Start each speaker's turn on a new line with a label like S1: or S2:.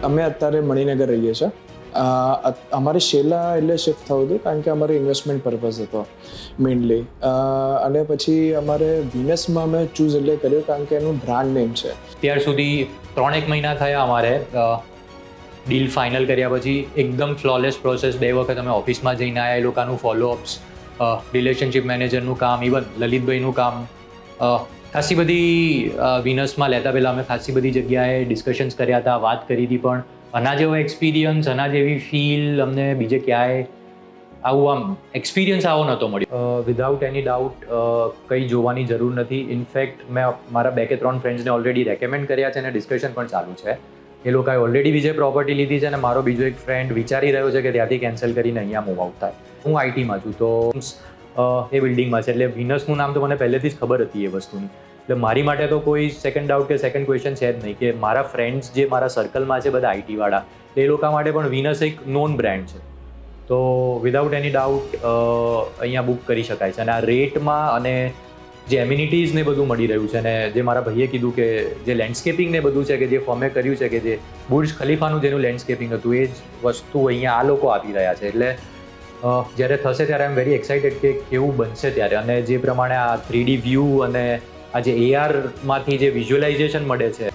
S1: અમે અત્યારે મણિનગર રહીએ છીએ. અમારે શેલા એટલે શિફ્ટ થયું હતું કારણ કે અમારે ઇન્વેસ્ટમેન્ટ પર્પઝ હતો મેઇનલી, અને પછી અમારે વિનસમાં અમે ચૂઝ એટલે કર્યું કારણ કે એનું બ્રાન્ડ નેમ છે.
S2: ત્યાર સુધી 3-1 મહિના થયા અમારે ડીલ ફાઇનલ કર્યા પછી એકદમ ફ્લોલેસ પ્રોસેસ. 2 વખત અમે ઓફિસમાં જઈને આવ્યા, એ લોકોનું ફોલોઅપ્સ, રિલેશનશિપ મેનેજરનું કામ, ઇવન લલિતભાઈનું કામ, ખાસી બધી વિનસમાં લેતા પહેલાં અમે ખાસી બધી જગ્યાએ ડિસ્કશન્સ કર્યા હતા, વાત કરી હતી, પણ આના જેવો એક્સપિરિયન્સ, આના જેવી ફીલ અમને બીજે ક્યાંય આવું એક્સપિરિયન્સ આવો નહોતો મળ્યો. વિધાઉટ એની ડાઉટ કંઈ જોવાની જરૂર નથી. ઇનફેક્ટ મેં મારા 2 કે 3 ફ્રેન્ડ્સને ઓલરેડી રેકમેન્ડ કર્યા છે અને ડિસ્કશન પણ ચાલુ છે. એ લોકોએ ઓલરેડી બીજે પ્રોપર્ટી લીધી છે અને મારો બીજો એક ફ્રેન્ડ વિચારી રહ્યો છે કે ત્યાંથી કેન્સલ કરીને અહીંયા મૂવ આઉટ થાય. હું આઈટીમાં છું તો એ બિલ્ડિંગમાં છે, એટલે વિનસનું નામ તો મને પહેલેથી જ ખબર હતી એ વસ્તુની. એટલે મારી માટે તો કોઈ સેકન્ડ ડાઉટ કે સેકન્ડ ક્વેશ્ચન છે જ નહીં કે મારા ફ્રેન્ડ્સ જે મારા સર્કલમાં છે બધા આઈટીવાળા, એ લોકો માટે પણ વિનસ એક નોન બ્રાન્ડ છે. તો વિધાઉટ એની ડાઉટ અહીંયા બુક કરી શકાય છે. અને આ રેટમાં અને જે એમ્યુનિટીઝ ને બધું મળી રહ્યું છે, અને જે મારા ભાઈએ કીધું કે જે લેન્ડસ્કેપિંગ ને બધું છે કે જે ફર્મે કર્યું છે કે જે બુર્જ ખલીફાનું જેનું લેન્ડસ્કેપિંગ હતું એ જ વસ્તુ અહીંયા આ લોકો આપી રહ્યા છે. એટલે જ્યારે થશે ત્યારે આઈ એમ વેરી એક્સાઇટેડ કે કેવું બનશે ત્યારે. અને જે પ્રમાણે આ 3D વ્યૂ અને આ જે ARમાંથી જે વિઝ્યુઅલાઇઝેશન મળે છે